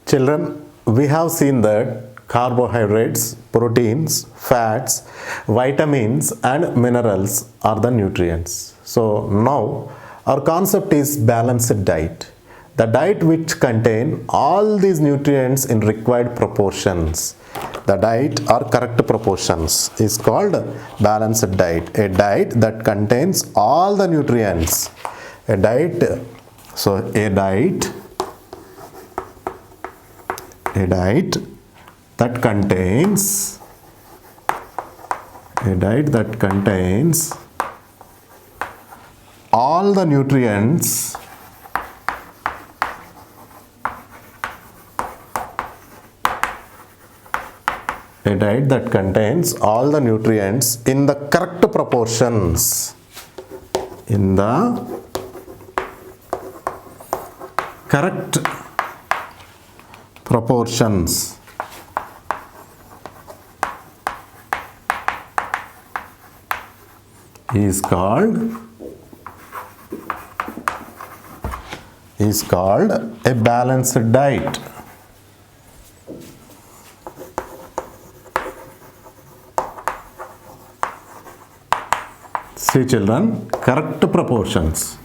Children, we have seen that carbohydrates, proteins, fats, vitamins and minerals are the nutrients. So now our concept is balanced diet. The diet which contain all these nutrients in required proportions. The diet or correct proportions is called balanced diet. A diet that contains all the nutrients. A diet that contains all the nutrients in the correct proportions is called a balanced diet. See children, correct proportions.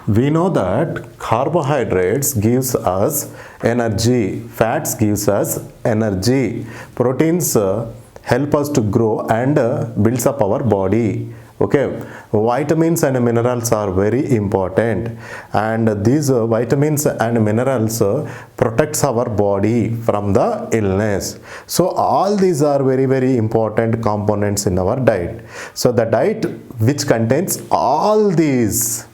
We know that carbohydrates gives us energy, fats gives us energy, proteins help us to grow and builds up our body. Okay, vitamins and minerals are very important, and these vitamins and minerals protects our body from the illness. So all these are very important components in our diet. So the diet which contains all these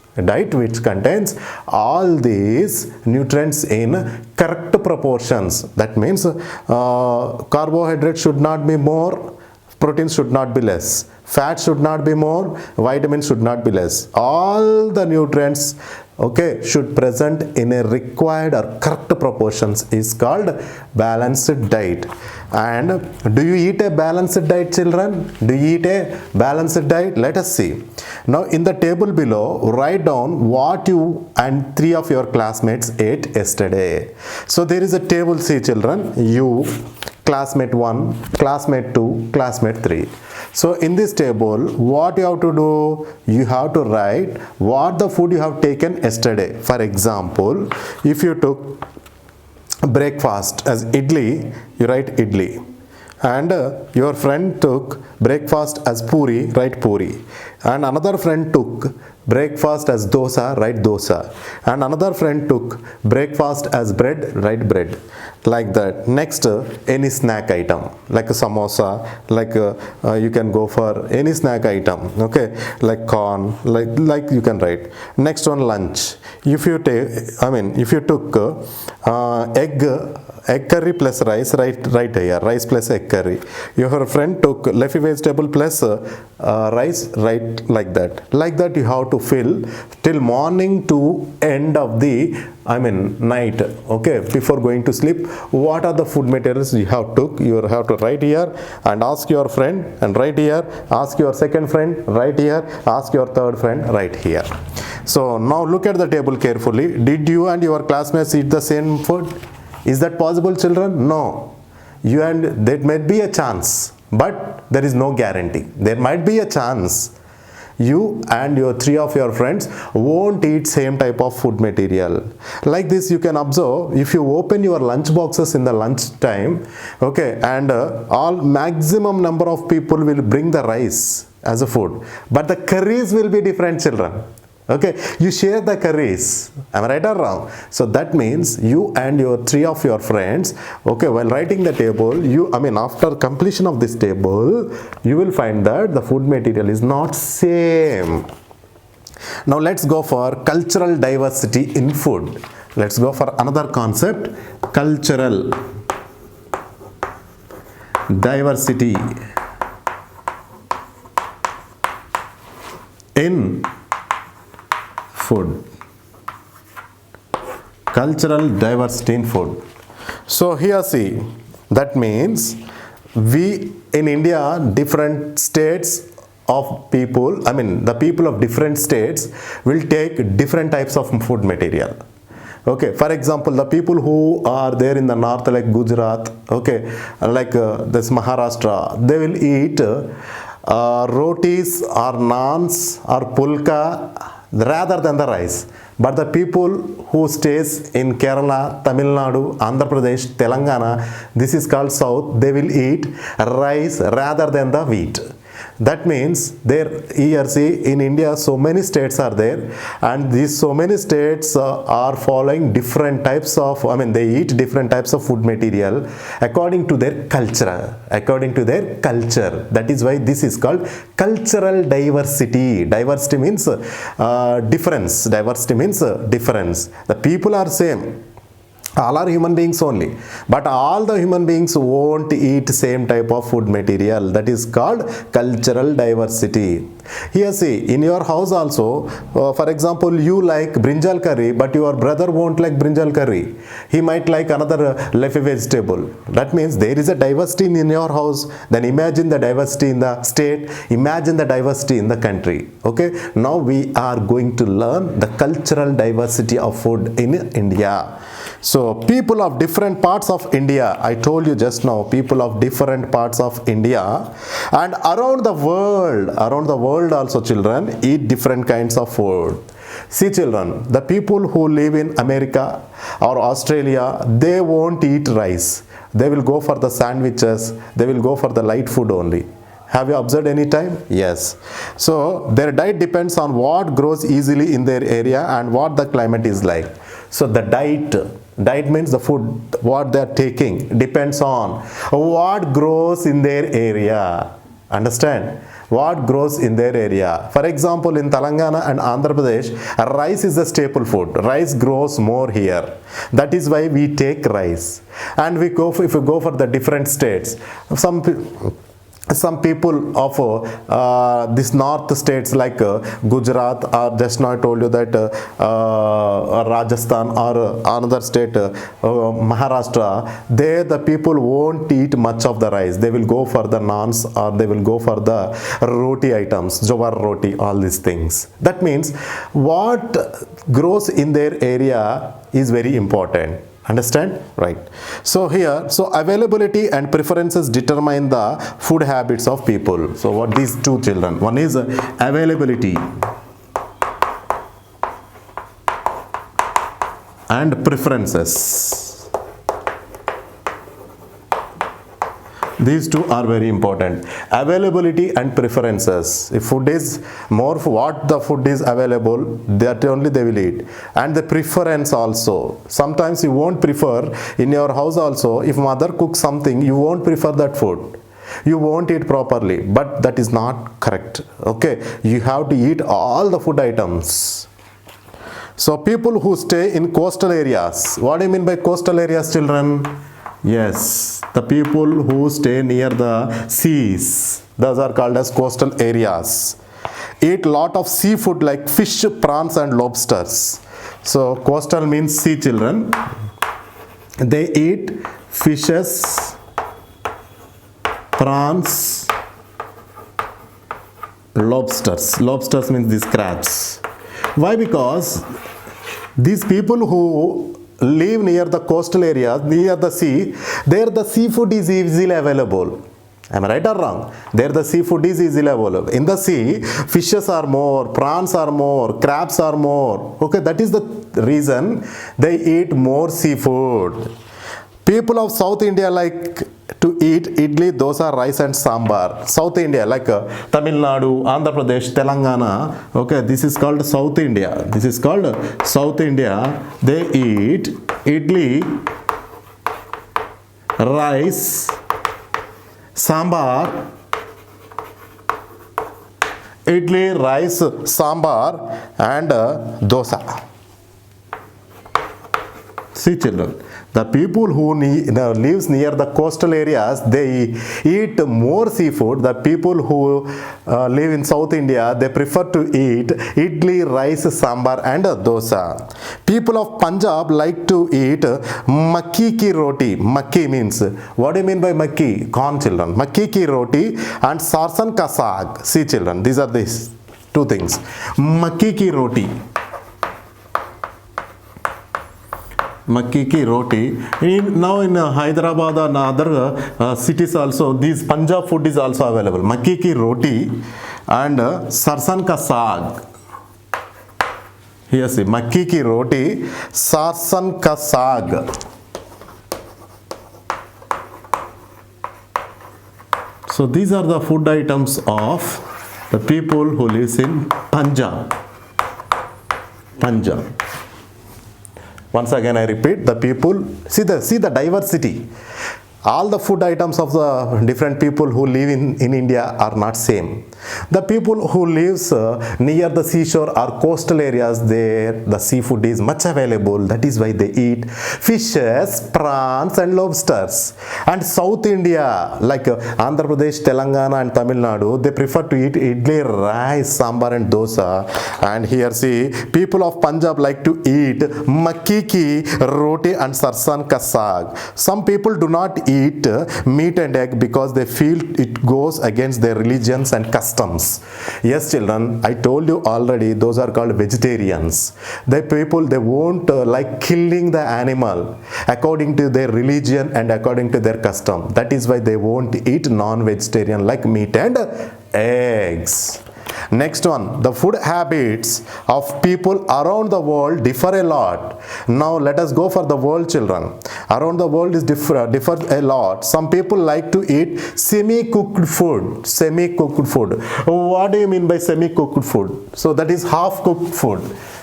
nutrients in correct proportions. That means carbohydrates should not be more, proteins should not be less, fat should not be more, vitamins should not be less. All the nutrients should present in a required or correct proportions is called balanced diet. And do you eat a balanced diet, children? Do you eat a balanced diet? Let us see. Now in the table below, write down what you and 3 of your classmates ate yesterday. So there is a table, see children, you, classmate 1, classmate 2, classmate 3. So in this table, what you have to do? You have to write what the food you have taken yesterday. For example, if you took breakfast as idli, you write idli. And your friend took breakfast as puri, write puri. And another friend took breakfast as dosa, write dosa. And another friend took breakfast as bread, write bread. Like that. Next, any snack item, like a samosa, like you can go for any snack item, okay, like corn, like you can write. Next one, lunch. If you took egg curry plus rice, write here, rice plus egg curry. Your friend took leafy vegetable plus rice, write like that. Like that you have to fill till morning to end of the night, okay, before going to sleep. What are the food materials you have took? You have to write here and ask your friend, and write here, ask your second friend, write here, ask your third friend, write here. So now look at the table carefully. Did you and your classmates eat the same food? Is that possible, children? No. You and there might be a chance, but there is no guarantee. There might be a chance. You and your 3 of your friends won't eat same type of food material. Like this you can observe, if you open your lunch boxes in the lunch time, okay, and all maximum number of people will bring the rice as a food, but the curries will be different, children. Okay, you share the curries. Am I right or wrong? So that means you and your 3 of your friends, okay, while writing the table, after completion of this table, you will find that the food material is not same. Now let's go for cultural diversity in food. Let's go for another concept, cultural diversity in food. Cultural diversity in food. So here see, that means we in India, different states of people, the people of different states will take different types of food material. Okay, for example, the people who are there in the north, like Gujarat, okay, like this Maharashtra, they will eat rotis or naans or pulka rather than the rice. But the people who stays in Kerala, Tamil Nadu, Andhra Pradesh, Telangana, this is called South, they will eat rice rather than the wheat. That means there here see in India so many states are there, and these so many states are following different types of, I mean, they eat different types of food material according to their culture, according to their culture. That is why this is called cultural diversity. Diversity means difference. Diversity means difference. The people are same, all are human beings only, but all the human beings won't eat same type of food material. That is called cultural diversity. Here see, in your house also, for example, you like brinjal curry, but your brother won't like brinjal curry. He might like another leafy vegetable. That means there is a diversity in your house. Then imagine the diversity in the state, imagine the diversity in the country. Okay, now we are going to learn the cultural diversity of food in India. So people of different parts of India, I told you just now, people of different parts of India and around the world also, children, eat different kinds of food. See children, the people who live in America or Australia, they won't eat rice. They will go for the sandwiches, they will go for the light food only. Have you observed any time? Yes. So their diet depends on what grows easily in their area and what the climate is like. So the diet means the food what they are taking depends on what grows in their area. Understand? What grows in their area. For example, in Telangana and Andhra Pradesh, rice is the staple food. Rice grows more here. That is why we take rice. And if we go for the different states, some people of this north states like Gujarat, or just now I told you that Rajasthan or another state, Maharashtra, there the people won't eat much of the rice. They will go for the naans or they will go for the roti items, jowar roti, all these things. That means what grows in their area is very important. Understand? Right. So here, so availability and preferences determine the food habits of people. So what these two children, one is availability and preferences. These two are very important. Availability and preferences. If food is more, what the food is available, that only they will eat. And the preference also. Sometimes you won't prefer in your house also, if mother cooks something, you won't prefer that food. You won't eat properly, but that is not correct. Okay, you have to eat all the food items. So people who stay in coastal areas. What do you mean by coastal areas, children? Yes, the people who stay near the seas, those are called as coastal areas. Eat lot of seafood like fish, prawns and lobsters. So coastal means sea, children. They eat fishes, prawns, lobsters. Lobsters means these crabs. Why? Because these people who live near the coastal areas, near the sea, there the seafood is easily available. Am I right or wrong? There the seafood is easily available. In the sea, fishes are more, prawns are more, crabs are more. Okay, that is the reason they eat more seafood. People of South India like to eat idli, dosa, rice and sambar. South India like Tamil Nadu, Andhra Pradesh, Telangana. Okay, this is called South India. This is called South India. They eat idli, rice, sambar, idli, rice, sambar and dosa. See children, the people who lives near the coastal areas, they eat more seafood. The people who live in South India, they prefer to eat idli, rice, sambar and dosa. People of Punjab like to eat makki ki roti. Makki means, what do you mean by makki? Corn, children. Makki ki roti and sarson ka saag. See children, these are these two things. Makki ki roti. Makki ki roti. Now in Hyderabad and other cities also, these Punjab food is also available. Makki ki roti and sarsan ka saag. Here see, makki ki roti, sarsan ka saag. So these are the food items of the people who lives in Punjab. Punjab. Once again I repeat, the people, see the diversity. All the food items of the different people who live in India are not same. The people who lives near the seashore or coastal areas, there the seafood is much available. That is why they eat fishes, prawns and lobsters. And South India, like Andhra Pradesh, Telangana and Tamil Nadu, they prefer to eat idli, rice, sambar and dosa. And here see, people of Punjab like to eat makki ki roti and sarsan ka saag. Some people do not eat meat and egg because they feel it goes against their religions and customs. Yes children, I told you already, those are called vegetarians. The people, they won't like killing the animal according to their religion and according to their custom. That is why they won't eat non-vegetarian like meat and eggs. Next one, the food habits of people around the world differ a lot. Now let us go for the world, children. Around the world is differ a lot. Some people like to eat semi-cooked food. Semi-cooked food. What do you mean by semi-cooked food? So that is half-cooked food.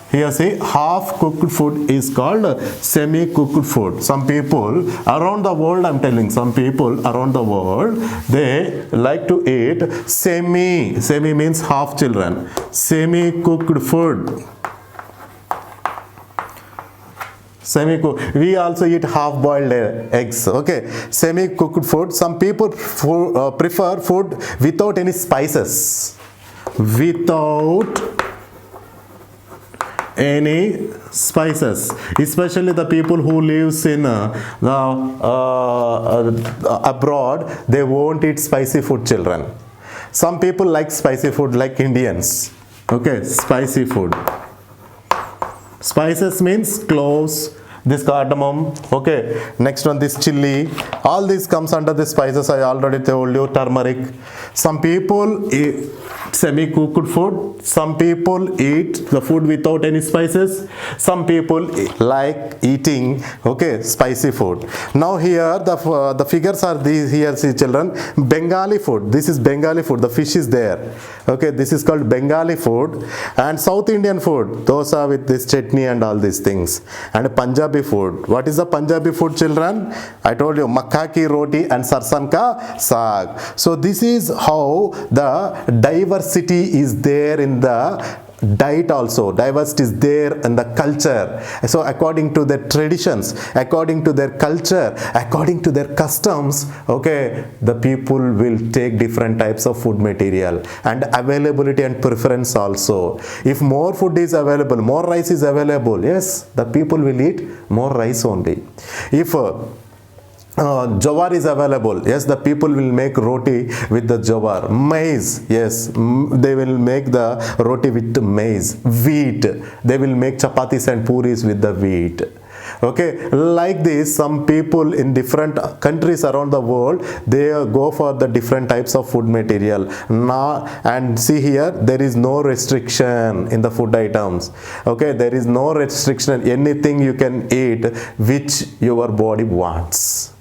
Here see, half-cooked food is called semi-cooked food. Some people around the world, I'm telling, some people around the world, they like to eat semi. Semi means half, children. Semi-cooked food. Semi-cooked. We also eat half-boiled eggs. Okay. Semi-cooked food. Some people prefer food without any spices. Without any spices, especially the people who lives in abroad, they won't eat spicy food, children. Some people like spicy food like Indians. Okay, spicy food. Spices means cloves, this cardamom, okay, next one this chili, all this comes under the spices. I already told you, turmeric. Some people eat semi-cooked food, some people eat the food without any spices, some people like eating, okay, spicy food. Now here the figures are these. Here see children, Bengali food, this is Bengali food, the fish is there, okay, this is called Bengali food. And South Indian food, dosa with this chutney and all these things. And Punjabi food, what is the Punjabi food, children? I told you, makka ki roti and sarsan ka saag. So this is how the diversity is there in the diet also. Diversity is there in the culture. So according to their traditions, according to their culture, according to their customs, okay, the people will take different types of food material, and availability and preference also. If more food is available, more rice is available, yes, the people will eat more rice only. If jowar is available, yes, the people will make roti with the jowar. Maize, yes, they will make the roti with maize. Wheat, they will make chapatis and puris with the wheat. Okay, like this, some people in different countries around the world, they go for the different types of food material. Now, and see here, there is no restriction in the food items. Okay, there is no restriction. Anything you can eat which your body wants,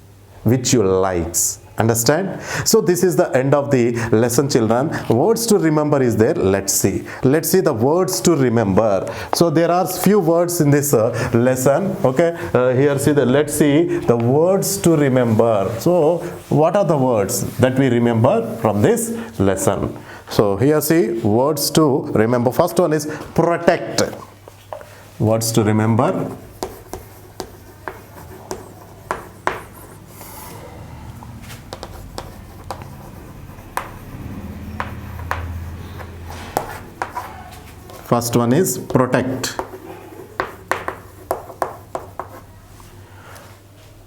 which you likes. Understand? So this is the end of the lesson, children. Words to remember is there. Let's see the words to remember. So there are few words in this lesson. Okay, here see let's see the words to remember. So what are the words that we remember from this lesson? So here see words to remember. First one is protect. Words to remember: first one is protect.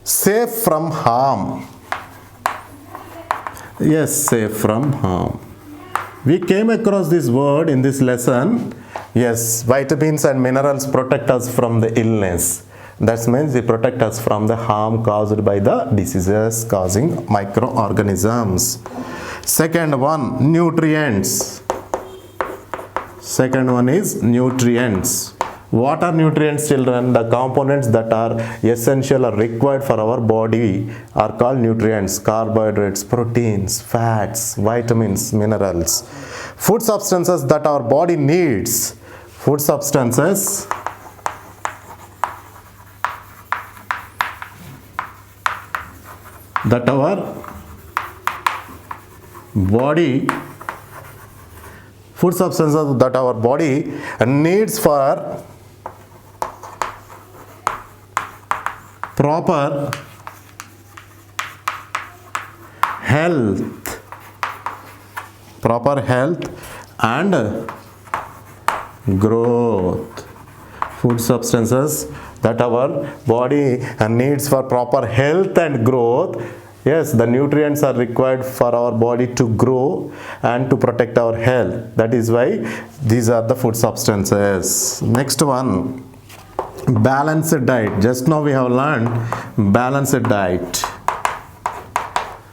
Safe from harm. Yes, safe from harm. We came across this word in this lesson. Yes, vitamins and minerals protect us from the illness. That means they protect us from the harm caused by the diseases causing microorganisms. Second one, nutrients. Second one is nutrients. What are nutrients, children? The components that are essential or required for our body are called nutrients. Carbohydrates, proteins, fats, vitamins, minerals. Food substances that our body needs. Food substances that our body needs for proper health and growth. Food substances that our body needs for proper health and growth. Yes, the nutrients are required for our body to grow and to protect our health. That is why these are the food substances. Next one, balanced diet. Just now we have learned balanced diet.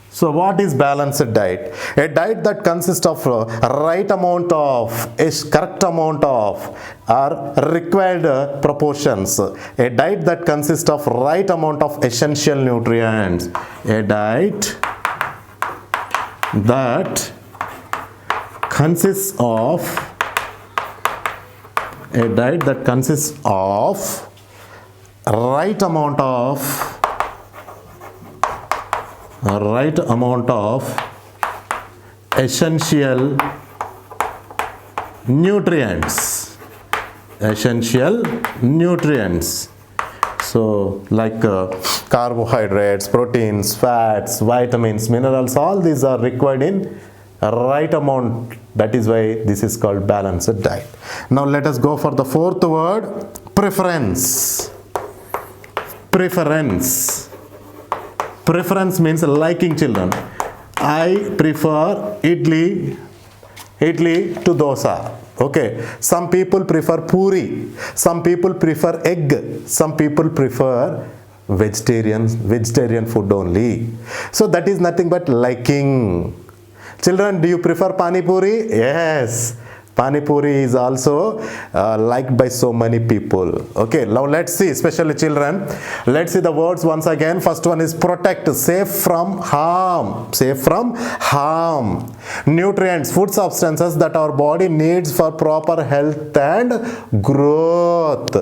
So what is balanced diet? A diet that consists of correct amount of or required proportions. A diet that consists of right amount of essential nutrients. A diet that consists of right amount of essential nutrients. So like carbohydrates, proteins, fats, vitamins, minerals, all these are required in right amount. That is why this is called balanced diet. Now let us go for the fourth word, preference. Preference means liking, children. I prefer idli to dosa. Okay. Some people prefer puri. Some people prefer egg. Some people prefer vegetarian food only. So that is nothing but liking. Children, do you prefer pani puri? Yes. Pani puri is also liked by so many people. Okay, now let's see, especially children. Let's see the words once again. First one is protect, safe from harm. Nutrients, food substances that our body needs for proper health and growth.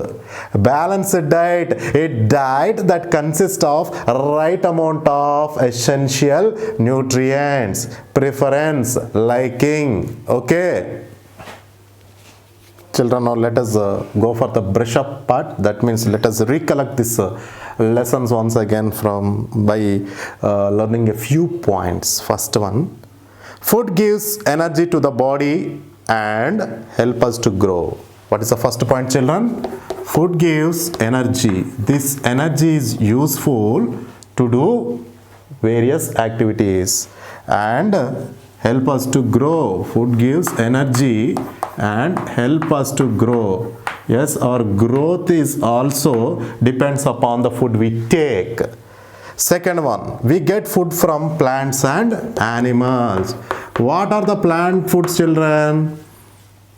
Balanced diet, a diet that consists of right amount of essential nutrients. Preference, liking. Okay. Children, now let us go for the brush up part. That means let us recollect these lessons once again by learning a few points. First one, food gives energy to the body and help us to grow. What is the first point, children? Food gives energy. This energy is useful to do various activities and help us to grow. Food gives energy and help us to grow. Yes, our growth is also depends upon the food we take. Second one, we get food from plants and animals. What are the plant foods, children?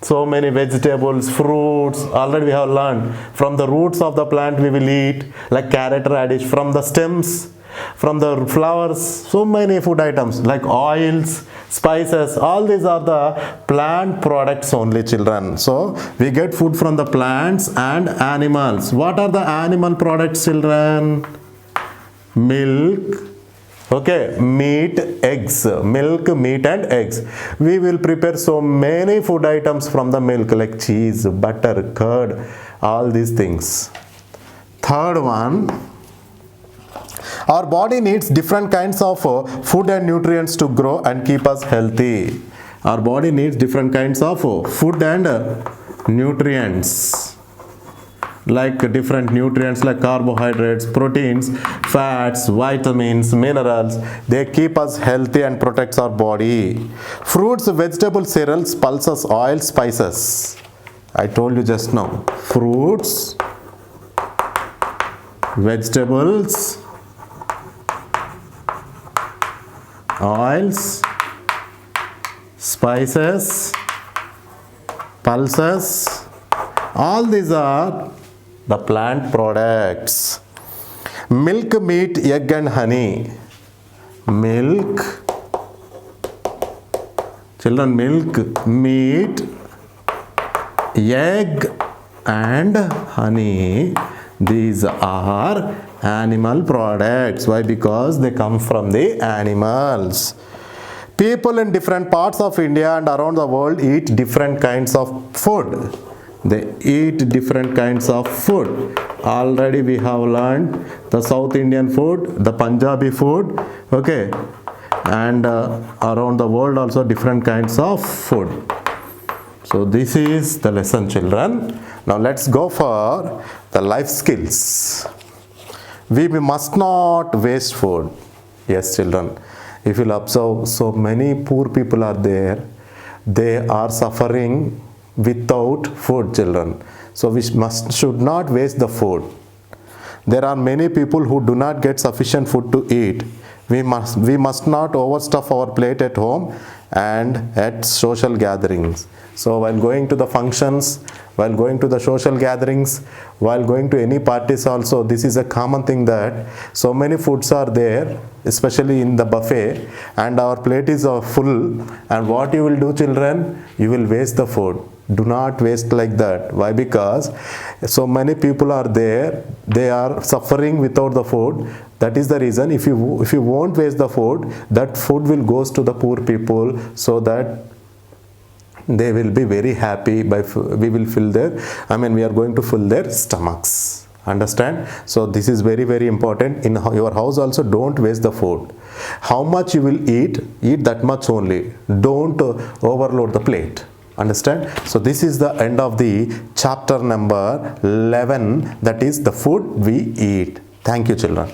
So many vegetables, fruits, already we have learned. From the roots of the plant we will eat, like carrot, radish. From the stems, from the flowers, so many food items like oils, spices, all these are the plant products only, children. So we get food from the plants and animals. What are the animal products, children? Milk, okay, meat, eggs. Milk, meat and eggs. We will prepare so many food items from the milk like cheese, butter, curd, all these things. Third one, our body needs different kinds of food and nutrients to grow and keep us healthy. Our body needs different kinds of food and nutrients. Like different nutrients like carbohydrates, proteins, fats, vitamins, minerals. They keep us healthy and protects our body. Fruits, vegetables, cereals, pulses, oil, spices. I told you just now. Fruits, vegetables, oils, spices, pulses, all these are the plant products. Milk, meat, egg and honey. Milk, children, milk, meat, egg and honey, these are animal products. Why? Because they come from the animals. People in different parts of India and around the world eat different kinds of food. They eat different kinds of food. Already we have learned the South Indian food, the Punjabi food, okay, and around the world also different kinds of food. So this is the lesson, children. Now let's go for the life skills. We must not waste food. Yes, children. If you'll observe, so many poor people are there. They are suffering without food, children. So we should not waste the food. There are many people who do not get sufficient food to eat. We must not overstuff our plate at home and at social gatherings. So while going to the functions, while going to the social gatherings, while going to any parties also, this is a common thing that so many foods are there, especially in the buffet, and our plate is full, and what you will do, children? You will waste the food. Do not waste like that. Why? Because so many people are there, they are suffering without the food. That is the reason. If you won't waste the food, that food will goes to the poor people, so that they will be very happy. We will fill their, we are going to fill their stomachs. Understand? So this is very, very important. In your house also, don't waste the food. How much you will eat that much only. Don't overload the plate. Understand? So this is the end of the chapter number 11, that is the food we eat. Thank you, children.